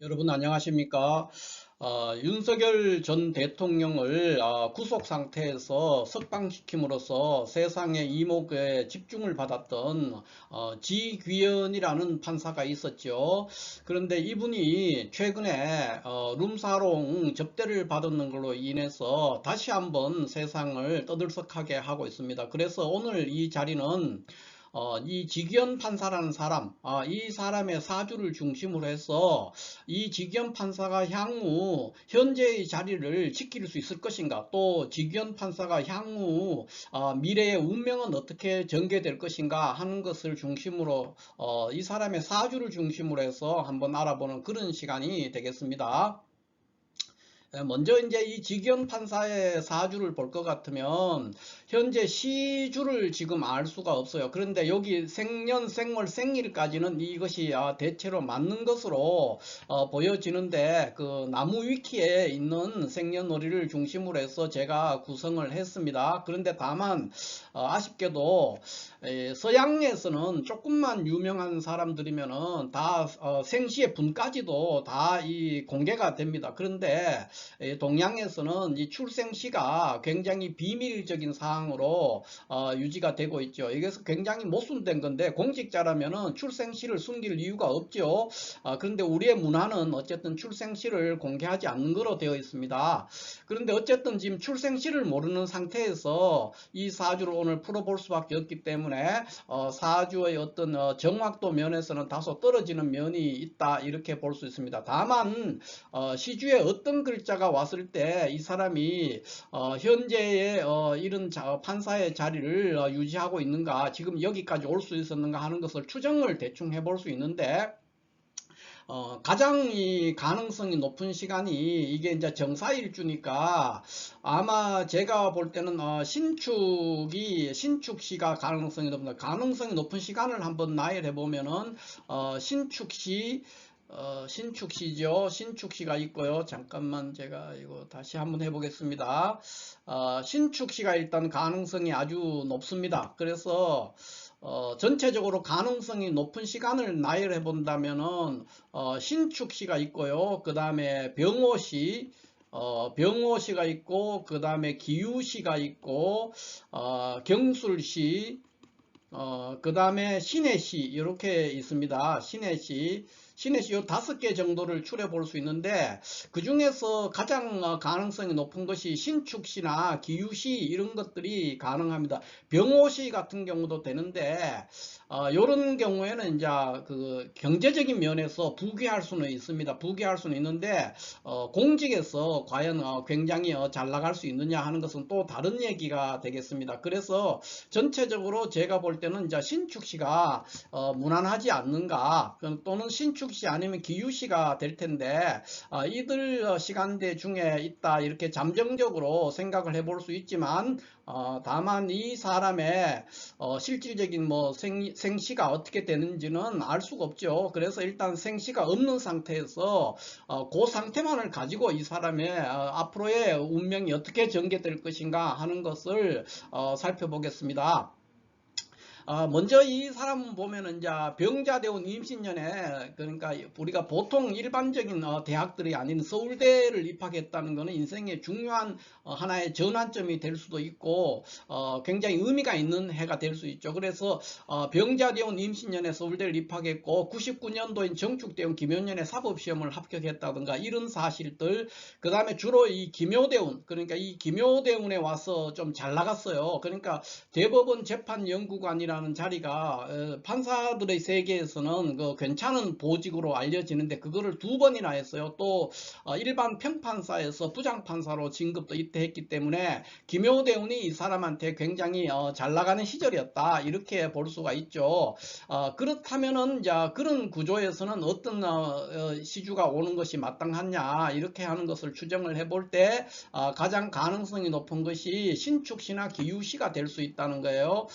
여러분 안녕하십니까? 윤석열 전 대통령을 구속 상태에서 석방시킴으로써 세상의 이목에 집중을 받았던 지귀현이라는 판사가 있었죠. 그런데 이분이 최근에 룸사롱 접대를 받은 걸로 인해서 다시 한번 세상을 떠들썩하게 하고 있습니다. 그래서 오늘 이 자리는 이 지기현 판사라는 사람, 이 사람의 사주를 중심으로 해서 이 지기현 판사가 향후 현재의 자리를 지킬 수 있을 것인가, 또 지기현 판사가 향후 미래의 운명은 어떻게 전개될 것인가 하는 것을 중심으로 이 사람의 사주를 중심으로 해서 한번 알아보는 그런 시간이 되겠습니다. 먼저 이제 이 지기현 판사의 사주를 볼 것 같으면 현재 시주를 지금 알 수가 없어요. 그런데 여기 생년 생월 생일까지는 이것이 대체로 맞는 것으로 보여지는데, 그 나무 위키에 있는 생년월일을 중심으로 해서 제가 구성을 했습니다. 그런데 다만 아쉽게도 서양에서는 조금만 유명한 사람들이면은 다 생시의 분까지도 다 이 공개가 됩니다. 그런데 동양에서는 이 출생시가 굉장히 비밀적인 사항으로 유지가 되고 있죠. 이것은 굉장히 모순된 건데, 공직자라면은 출생시를 숨길 이유가 없죠. 그런데 우리의 문화는 어쨌든 출생시를 공개하지 않는 거로 되어 있습니다. 그런데 어쨌든 지금 출생시를 모르는 상태에서 이 사주를 오늘 풀어볼 수밖에 없기 때문에 사주의 어떤 정확도 면에서는 다소 떨어지는 면이 있다, 이렇게 볼 수 있습니다. 다만 시주에 어떤 글자가 왔을 때 이 사람이 현재의 이런 판사의 자리를 유지하고 있는가, 지금 여기까지 올 수 있었는가 하는 것을 추정을 대충 해볼 수 있는데, 가장 이 가능성이 높은 시간이 이게 이제 정사일주니까 아마 제가 볼 때는 신축시가 가능성이 높습니다. 가능성이 높은 시간을 한번 나열해 보면은 신축시죠. 신축시가 있고요. 잠깐만 제가 이거 다시 한번 해보겠습니다. 신축시가 일단 가능성이 아주 높습니다. 그래서 전체적으로 가능성이 높은 시간을 나열해 본다면은 신축시가 있고요. 그 다음에 병호시가 있고, 그 다음에 기유시가 있고, 경술시, 그 다음에 신해시 이렇게 있습니다. 신해시 요 5개 정도를 추려 볼 수 있는데, 그 중에서 가장 가능성이 높은 것이 신축시나 기유시 이런 것들이 가능합니다. 병호시 같은 경우도 되는데, 이런 경우에는 이제 그 경제적인 면에서 부귀할 수는 있습니다. 부귀할 수는 있는데 공직에서 과연 굉장히 잘 나갈 수 있느냐 하는 것은 또 다른 얘기가 되겠습니다. 그래서 전체적으로 제가 볼 때는 이제 신축시가 무난하지 않는가, 또는 신축시 아니면 기유시가 될 텐데, 이들 시간대 중에 있다, 이렇게 잠정적으로 생각을 해볼 수 있지만, 다만 이 사람의 실질적인 뭐 생시가 어떻게 되는지는 알 수가 없죠. 그래서 일단 생시가 없는 상태에서 그 상태만을 가지고 이 사람의 앞으로의 운명이 어떻게 전개될 것인가 하는 것을 살펴보겠습니다. 먼저 이 사람 보면은 이제 병자대원 임신년에, 그러니까 우리가 보통 일반적인 대학들이 아닌 서울대를 입학했다는 것은 인생의 중요한 하나의 전환점이 될 수도 있고 굉장히 의미가 있는 해가 될 수 있죠. 그래서 병자대원 임신년에 서울대를 입학했고 99년도인 정축대원 기묘년에 사법시험을 합격했다든가 이런 사실들, 그 다음에 주로 이 기묘대원, 그러니까 이 기묘대원에 와서 좀 잘 나갔어요. 그러니까 대법원 재판연구관이라는 자리가 판사들의 세계에서는 그 괜찮은 보직으로 알려지는데, 그거를 2번이나 했어요. 또 일반 평판사에서 부장판사로 진급도 이때 했기 때문에 김효대운이 이 사람한테 굉장히 잘 나가는 시절이었다, 이렇게 볼 수가 있죠. 그렇다면은 이제 그런 구조에서는 어떤 시주가 오는 것이 마땅하냐, 이렇게 하는 것을 추정을 해볼 때 가장 가능성이 높은 것이 신축시나 기유시가 될 수 있다는 거예요.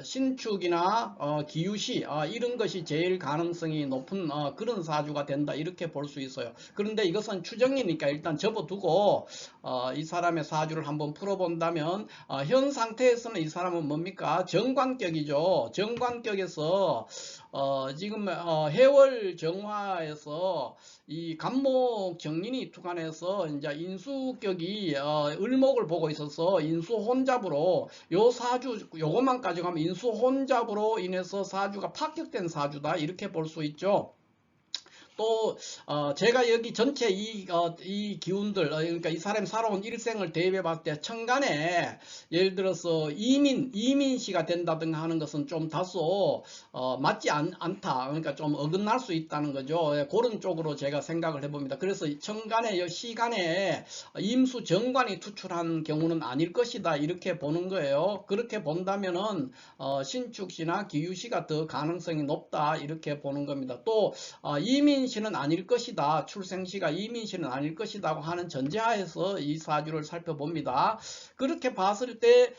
신축이나 기유시 이런 것이 제일 가능성이 높은 그런 사주가 된다 이렇게 볼 수 있어요. 그런데 이것은 추정이니까 일단 접어두고 이 사람의 사주를 한번 풀어본다면 현 상태에서는 이 사람은 뭡니까? 정관격이죠. 정관격에서 지금 해월 정화에서 이 간목 정린이 투간해서 이제 인수격이 을목을 보고 있어서 인수 혼잡으로 요 사주 요것만 가져가면 인수 혼잡으로 인해서 사주가 파격된 사주다 이렇게 볼 수 있죠. 또 제가 여기 전체 이 기운들 그러니까 이 사람이 살아온 일생을 대입해 봤을 때 천간에 예를 들어서 이민시가 된다든가 하는 것은 좀 다소 맞지 않다 그러니까 좀 어긋날 수 있다는 거죠. 예, 그런 쪽으로 제가 생각을 해봅니다. 그래서 천간에 시간에 임수 정관이 투출한 경우는 아닐 것이다 이렇게 보는 거예요. 그렇게 본다면은 신축시나 기유시가 더 가능성이 높다 이렇게 보는 겁니다. 또 이민시는 아닐 것이다. 출생시가 이민시는 아닐 것이다 하는 전제하에서 이 사주를 살펴봅니다. 그렇게 봤을 때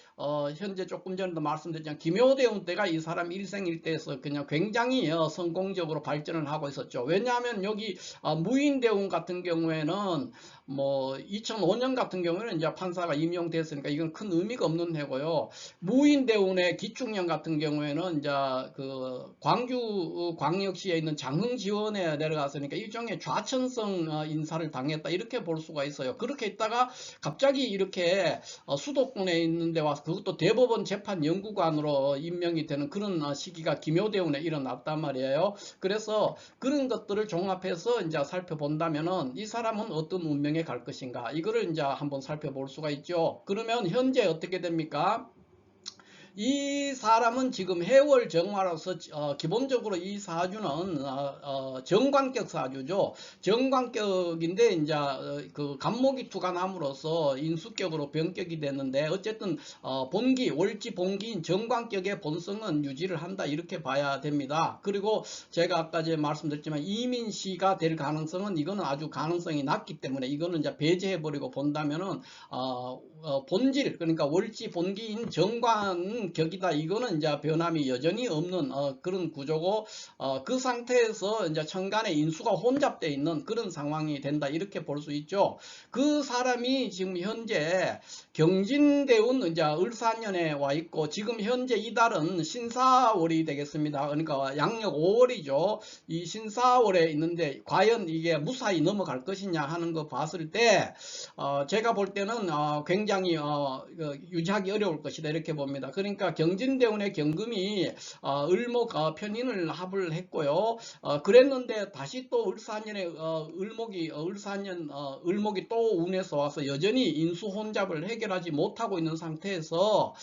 현재 조금 전에도 말씀드렸지만 김효대운 때가 이 사람 일생일대에서 그냥 굉장히 성공적으로 발전을 하고 있었죠. 왜냐하면 여기 무인대운 같은 경우에는 뭐 2005년 같은 경우에는 이제 판사가 임용됐으니까 이건 큰 의미가 없는 해고요. 무인대운의 기축년 같은 경우에는 이제 그 광주 광역시에 있는 장흥지원에 내려갔으니까 일종의 좌천성 인사를 당했다 이렇게 볼 수가 있어요. 그렇게 있다가 갑자기 이렇게 수도권에 있는 데 와서 그것도 대법원 재판 연구관으로 임명이 되는 그런 시기가 김효대운에 일어났단 말이에요. 그래서 그런 것들을 종합해서 이제 살펴본다면은 이 사람은 어떤 운명에 갈 것인가 이거를 이제 한번 살펴볼 수가 있죠. 그러면 현재 어떻게 됩니까? 이 사람은 지금 해월 정화로서 기본적으로 이 사주는 정관격 사주죠. 정관격인데 이제 그 간목이 투간함으로써 인수격으로 변격이 됐는데 어쨌든 본기 월지 본기인 정관격의 본성은 유지를 한다 이렇게 봐야 됩니다. 그리고 제가 아까 말씀드렸지만 이민시가 될 가능성은 이거는 아주 가능성이 낮기 때문에 이거는 이제 배제해 버리고 본다면은 본질 그러니까 월지 본기인 정관격이다 이거는 이제 변함이 여전히 없는 그런 구조고 그 상태에서 이제 천간에 인수가 혼잡되어 있는 그런 상황이 된다 이렇게 볼 수 있죠. 그 사람이 지금 현재 경진대운 이제 을사년에 와 있고 지금 현재 이달은 신사월이 되겠습니다. 그러니까 양력 5월이죠. 이 신사월에 있는데 과연 이게 무사히 넘어갈 것이냐 하는 거 봤을 때 제가 볼 때는 굉장히 유지하기 어려울 것이다 이렇게 봅니다. 그러니까 경진대운의 경금이 을목 편인을 합을 했고요. 그랬는데 다시 또 을사년에 을목이 또 운에서 와서 여전히 인수혼잡을 해결하지 못하고 있는 상태에서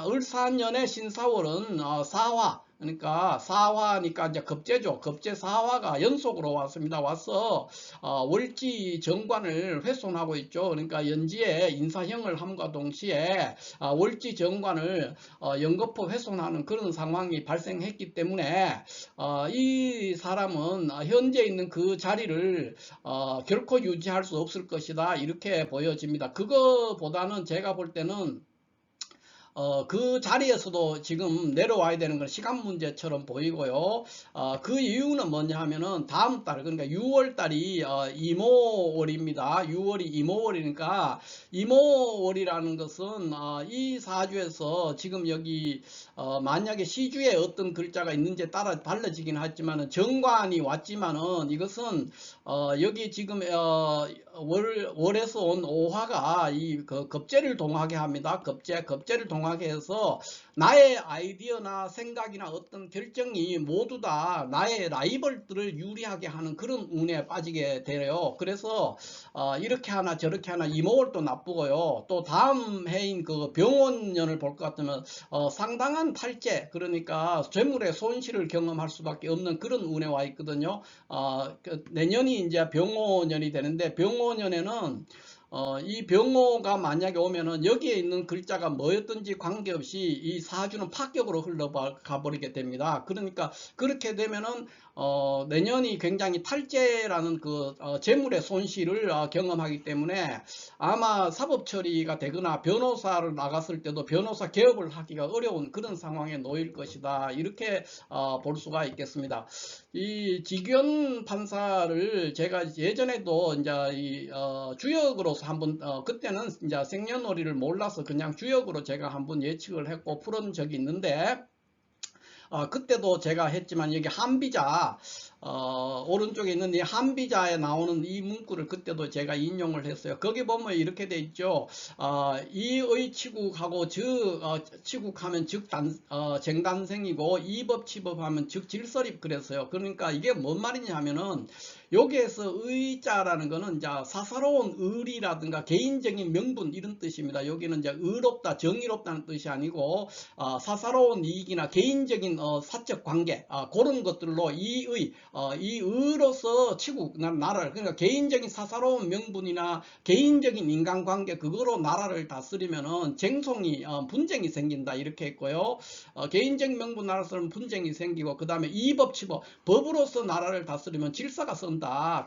을사년의 신사월은 사화 그러니까 사화니까 이제 급제죠. 급제 사화가 연속으로 왔습니다. 와서 월지 정관을 훼손하고 있죠. 그러니까 연지에 인사형을 함과 동시에 월지 정관을 연거푸 훼손하는 그런 상황이 발생했기 때문에 이 사람은 현재 있는 그 자리를 결코 유지할 수 없을 것이다 이렇게 보여집니다. 그거보다는 제가 볼 때는 그 자리에서도 지금 내려와야 되는 건 시간 문제처럼 보이고요. 그 이유는 뭐냐 하면은 다음 달, 그러니까 6월 달이 이모월입니다. 6월이 이모월이니까 이모월이라는 것은 이 사주에서 지금 여기 만약에 시주에 어떤 글자가 있는지에 따라 달라지긴 하지만은 정관이 왔지만은 이것은 여기 지금 월에서 온 오화가 이 급제를 동하게 합니다. 급제를 동하게 해서 나의 아이디어나 생각이나 어떤 결정이 모두 다 나의 라이벌들을 유리하게 하는 그런 운에 빠지게 돼요. 그래서 이렇게 하나 저렇게 하나 이모월도 나쁘고요. 또 다음 해인 그 병원년을 볼 것 같으면 상당한 탈재 그러니까 재물의 손실을 경험할 수밖에 없는 그런 운에 와 있거든요. 내년이 이제 병호년이 되는데 병호년에는 이 병호가 만약에 오면은 여기에 있는 글자가 뭐였든지 관계없이 이 사주는 파격으로 흘러가 버리게 됩니다. 그러니까 그렇게 되면은 내년이 굉장히 탈재라는 그 재물의 손실을 경험하기 때문에 아마 사법 처리가 되거나 변호사를 나갔을 때도 변호사 개업을 하기가 어려운 그런 상황에 놓일 것이다. 이렇게 볼 수가 있겠습니다. 이 지규현 판사를 제가 예전에도 이제 주역으로서 한번 그때는 이제 생년월일을 몰라서 그냥 주역으로 제가 한번 예측을 했고 풀은 적이 있는데 그때도 제가 했지만 여기 한비자 오른쪽에 있는 이 한비자에 나오는 이 문구를 그때도 제가 인용을 했어요. 거기 보면 이렇게 돼 있죠. 이의 치국하고 치국하면 쟁단생이고 이법치법하면 질설입 그랬어요. 그러니까 이게 뭔 말이냐 하면은 여기에서 의자라는 거는 이제 사사로운 의리라든가 개인적인 명분 이런 뜻입니다. 여기는 이제 의롭다, 정의롭다는 뜻이 아니고 사사로운 이익이나 개인적인 사적 관계 그런 것들로 이의로서 치국 나라를 그러니까 개인적인 사사로운 명분이나 개인적인 인간관계 그거로 나라를 다스리면은 쟁송이 분쟁이 생긴다 이렇게 했고요. 개인적인 명분 나라에서는 분쟁이 생기고 그 다음에 이법치법 법으로서 나라를 다스리면 질서가 선다.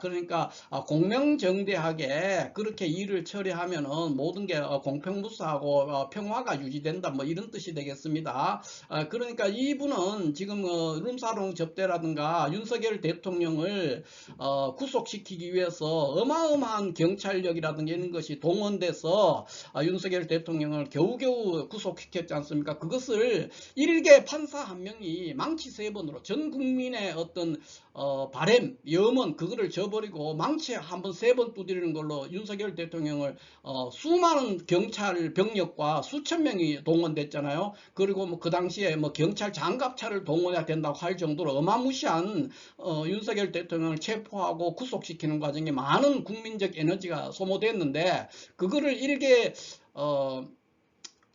그러니까 공명정대하게 그렇게 일을 처리하면은 모든 게 공평무사하고 평화가 유지된다 뭐 이런 뜻이 되겠습니다. 그러니까 이분은 지금 룸사롱 접대라든가 윤석열 대통령을 구속시키기 위해서 어마어마한 경찰력이라든가 이런 것이 동원돼서 윤석열 대통령을 겨우겨우 구속시켰지 않습니까? 그것을 일개 판사 한 명이 망치 3번으로 전 국민의 어떤 바램, 염원 그거를 저버리고 망치 한번 3번 두드리는 걸로 윤석열 대통령을 수많은 경찰 병력과 수천 명이 동원됐잖아요. 그리고 뭐 그 당시에 뭐 경찰 장갑차를 동원해야 된다고 할 정도로 어마무시한 윤석열 대통령을 체포하고 구속시키는 과정에 많은 국민적 에너지가 소모됐는데 그거를 일개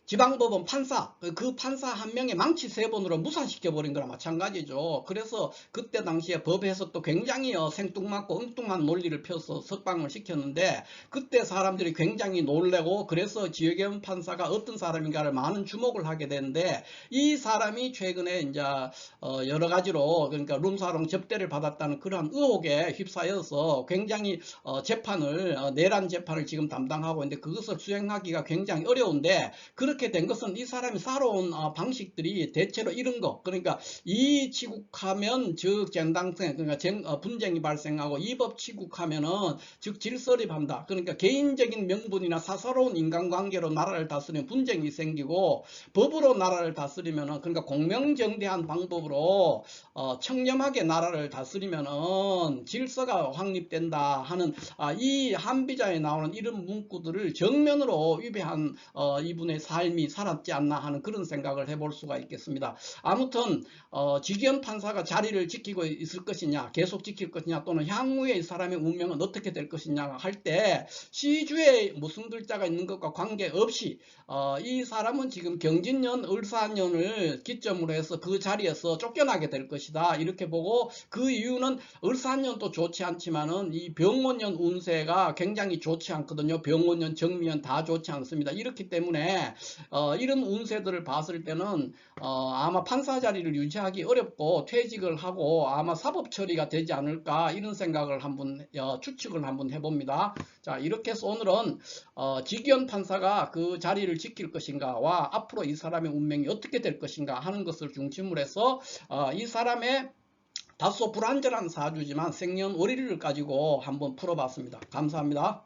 지방법원 판사, 그 판사 한 명의 망치 3번으로 무산시켜버린 거랑 마찬가지죠. 그래서 그때 당시에 법 해석도 굉장히 생뚱맞고 엉뚱한 논리를 펴서 석방을 시켰는데 그때 사람들이 굉장히 놀래고 그래서 지규현 판사가 어떤 사람인가를 많은 주목을 하게 되는데 이 사람이 최근에 이제 여러 가지로 그러니까 룸사롱 접대를 받았다는 그러한 의혹에 휩싸여서 굉장히 내란 재판을 지금 담당하고 있는데 그것을 수행하기가 굉장히 어려운데 그렇게 된 것은 이 사람이 살아온 방식들이 대체로 이런 거 그러니까 이치국하면 즉 쟁당생 그러니까 분쟁이 발생하고 이법치국하면은 즉 질서립한다. 그러니까 개인적인 명분이나 사사로운 인간관계로 나라를 다스리면 분쟁이 생기고 법으로 나라를 다스리면은 그러니까 공명정대한 방법으로 청렴하게 나라를 다스리면은 질서가 확립된다 하는 이 한비자에 나오는 이런 문구들을 정면으로 위배한 이분의 삶이 살았지 않나 하는 그런 생각을 해볼 수가 있겠습니다. 아무튼 지규현 판사가 자리를 지키고 있을 것이냐 계속 지킬 것이냐 또는 향후에 이 사람의 운명은 어떻게 될 것이냐 할 때 시주에 무슨 글자가 있는 것과 관계없이 이 사람은 지금 경진년 을사년을 기점으로 해서 그 자리에서 쫓겨나게 될 것이다 이렇게 보고 그 이유는 을사년도 좋지 않지만은 이 병원년 운세가 굉장히 좋지 않거든요. 병원년 정미년 다 좋지 않습니다. 이렇기 때문에 이런 운세들을 봤을 때는 아마 판사 자리를 유지하기 어렵고 퇴직을 하고 아마 사법 처리가 되지 않을까 이런 생각을 한번 추측을 한번 해봅니다. 자 이렇게 해서 오늘은 지규현 판사가 그 자리를 지킬 것인가와 앞으로 이 사람의 운명이 어떻게 될 것인가 하는 것을 중심으로 해서 이 사람의 다소 불안전한 사주지만 생년월일을 가지고 한번 풀어봤습니다. 감사합니다.